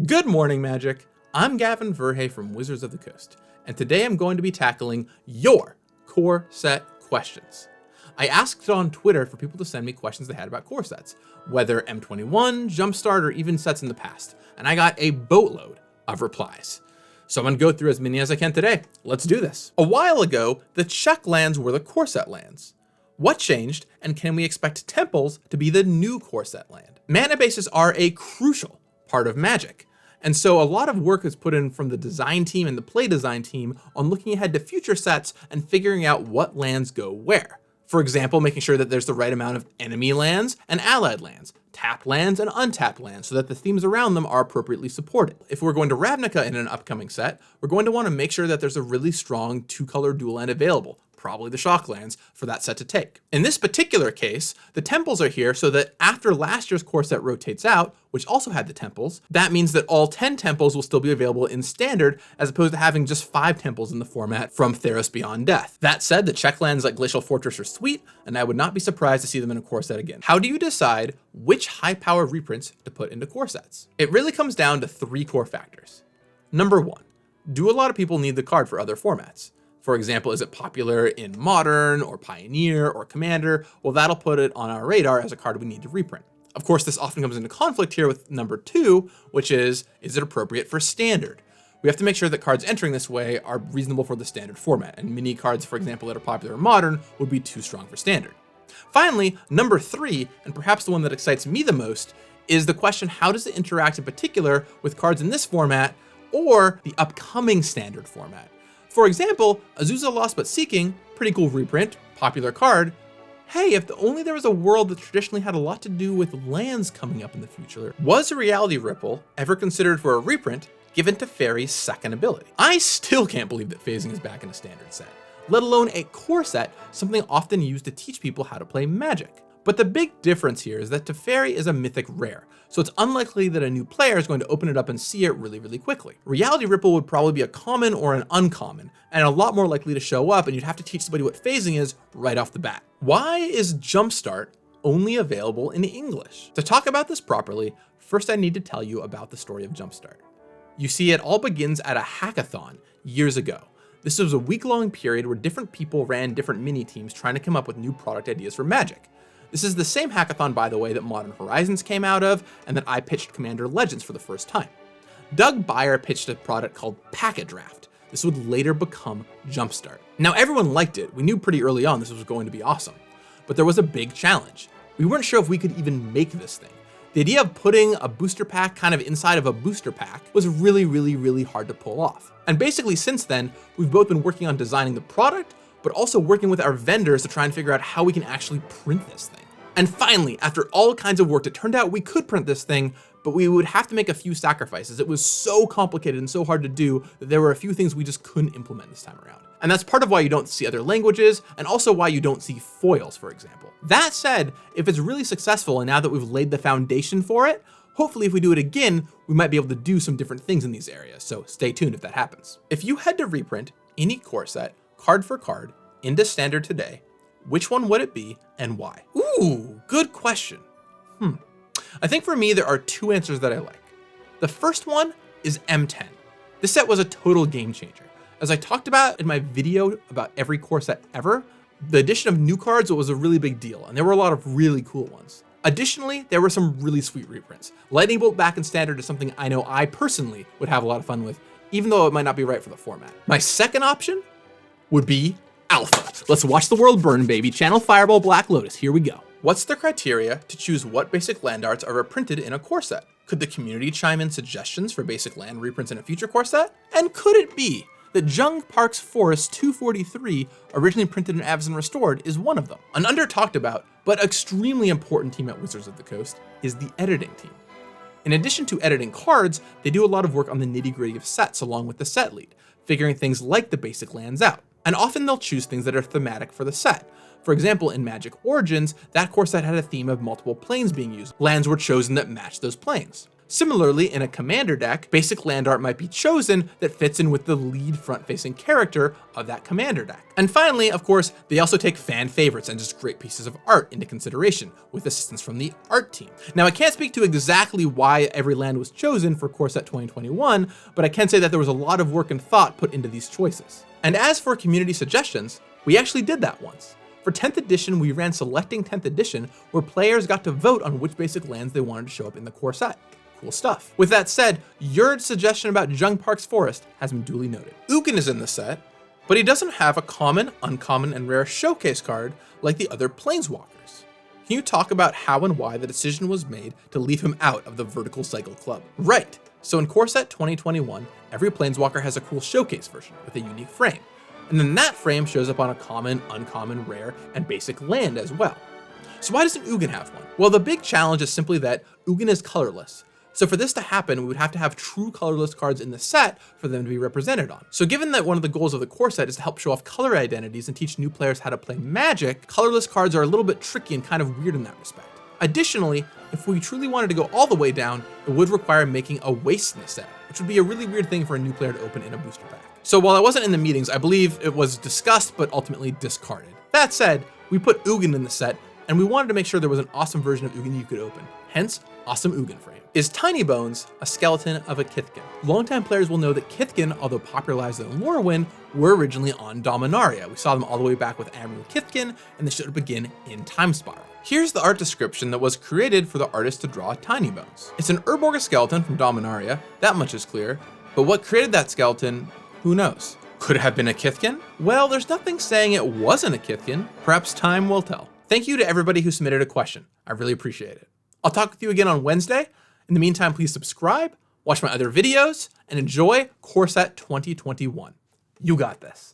Good morning, Magic. I'm Gavin Verhey from Wizards of the Coast, and today I'm going to be tackling your Corset questions. I asked on Twitter for people to send me questions they had about Corsets, whether M21, Jumpstart, or even sets in the past, and I got a boatload of replies. So I'm going to go through as many as I can today. Let's do this. A while ago, the Czech lands were the Corset lands. What changed, and can we expect temples to be the new Corset land? Mana bases are a crucial part of Magic. And so a lot of work is put in from the design team and the play design team on looking ahead to future sets and figuring out what lands go where. For example, making sure that there's the right amount of enemy lands and allied lands, tapped lands and untapped lands, so that the themes around them are appropriately supported. If we're going to Ravnica in an upcoming set, we're going to want to make sure that there's a really strong 2-color dual land available, probably the shock lands, for that set to take. In this particular case, the temples are here so that after last year's Corset rotates out, which also had the temples, that means that all 10 temples will still be available in standard, as opposed to having just 5 temples in the format from Theros Beyond Death. That said, the Czech lands like Glacial Fortress are sweet, and I would not be surprised to see them in a Corset again. How do you decide which high-power reprints to put into Corsets? It really comes down to 3 core factors. Number 1, do a lot of people need the card for other formats? For example, is it popular in Modern or Pioneer or Commander? Well, that'll put it on our radar as a card we need to reprint. Of course, this often comes into conflict here with number 2, which is it appropriate for Standard? We have to make sure that cards entering this way are reasonable for the Standard format, and mini cards, for example, that are popular in Modern would be too strong for Standard. Finally, number 3, and perhaps the one that excites me the most, is the question, how does it interact in particular with cards in this format or the upcoming Standard format? For example, Azusa Lost But Seeking, pretty cool reprint, popular card. Hey, if only there was a world that traditionally had a lot to do with lands coming up in the future. Was a Reality Ripple ever considered for a reprint given to Fairy's second ability? I still can't believe that phasing is back in a standard set, let alone a Corset, something often used to teach people how to play Magic. But the big difference here is that Teferi is a mythic rare, so it's unlikely that a new player is going to open it up and see it really quickly. Reality Ripple would probably be a common or an uncommon, and a lot more likely to show up, and you'd have to teach somebody what phasing is right off the bat. Why is Jumpstart only available in English? To talk about this properly, first I need to tell you about the story of Jumpstart. You see, it all begins at a hackathon years ago. This was a week-long period where different people ran different mini teams trying to come up with new product ideas for Magic. This is the same hackathon, by the way, that Modern Horizons came out of, and that I pitched Commander Legends for the first time. Doug Beyer pitched a product called Packet Draft. This would later become Jumpstart. Now, everyone liked it. We knew pretty early on this was going to be awesome. But there was a big challenge. We weren't sure if we could even make this thing. The idea of putting a booster pack kind of inside of a booster pack was really hard to pull off. And basically since then, we've both been working on designing the product, but also working with our vendors to try and figure out how we can actually print this thing. And finally, after all kinds of work, it turned out we could print this thing, but we would have to make a few sacrifices. It was so complicated and so hard to do that there were a few things we just couldn't implement this time around. And that's part of why you don't see other languages, and also why you don't see foils, for example. That said, if it's really successful, and now that we've laid the foundation for it, hopefully if we do it again, we might be able to do some different things in these areas, so stay tuned if that happens. If you had to reprint any Corset, card for card, into Standard today, which one would it be and why? Ooh, good question. I think for me, there are 2 answers that I like. The first one is M10. This set was a total game changer. As I talked about in my video about every Corset ever, the addition of new cards was a really big deal, and there were a lot of really cool ones. Additionally, there were some really sweet reprints. Lightning Bolt back in Standard is something I know I personally would have a lot of fun with, even though it might not be right for the format. My second option would be Alpha. Let's watch the world burn, baby. Channel Fireball Black Lotus, here we go. What's the criteria to choose what basic land arts are reprinted in a Corset? Could the community chime in suggestions for basic land reprints in a future Corset? And could it be that Jung Park's Forest 243, originally printed in Avacyn Restored, is one of them? An under-talked about, but extremely important team at Wizards of the Coast is the editing team. In addition to editing cards, they do a lot of work on the nitty-gritty of sets along with the set lead, figuring things like the basic lands out. And often they'll choose things that are thematic for the set. For example, in Magic Origins, that Corset had a theme of multiple planes being used. Lands were chosen that matched those planes. Similarly, in a commander deck, basic land art might be chosen that fits in with the lead front-facing character of that commander deck. And finally, of course, they also take fan favorites and just great pieces of art into consideration, with assistance from the art team. Now, I can't speak to exactly why every land was chosen for Corset 2021, but I can say that there was a lot of work and thought put into these choices. And as for community suggestions, we actually did that once. For 10th edition, we ran Selecting 10th Edition, where players got to vote on which basic lands they wanted to show up in the Corset. Cool stuff. With that said, your suggestion about Jung Park's Forest has been duly noted. Ugin is in the set, but he doesn't have a common, uncommon, and rare showcase card like the other Planeswalkers. Can you talk about how and why the decision was made to leave him out of the Vertical Cycle Club? Right, so in Corset 2021, every Planeswalker has a cool showcase version with a unique frame, and then that frame shows up on a common, uncommon, rare, and basic land as well. So why doesn't Ugin have one? Well, the big challenge is simply that Ugin is colorless. So for this to happen, we would have to have true colorless cards in the set for them to be represented on. So given that one of the goals of the Corset is to help show off color identities and teach new players how to play Magic, colorless cards are a little bit tricky and kind of weird in that respect. Additionally, if we truly wanted to go all the way down, it would require making a waste in the set, which would be a really weird thing for a new player to open in a booster pack. So while I wasn't in the meetings, I believe it was discussed but ultimately discarded. That said, we put Ugin in the set, and we wanted to make sure there was an awesome version of Ugin you could open, hence awesome Ugin frame. Is Tinybones a skeleton of a Kithkin? Longtime players will know that Kithkin, although popularized in Lorwyn, were originally on Dominaria. We saw them all the way back with Admiral Kithkin, and they showed up again in Time Spiral. Here's the art description that was created for the artist to draw Tinybones. It's an Urborg skeleton from Dominaria, that much is clear, but what created that skeleton, who knows? Could it have been a Kithkin? Well, there's nothing saying it wasn't a Kithkin. Perhaps time will tell. Thank you to everybody who submitted a question. I really appreciate it. I'll talk with you again on Wednesday. In the meantime, please subscribe, watch my other videos, and enjoy Corset 2021. You got this.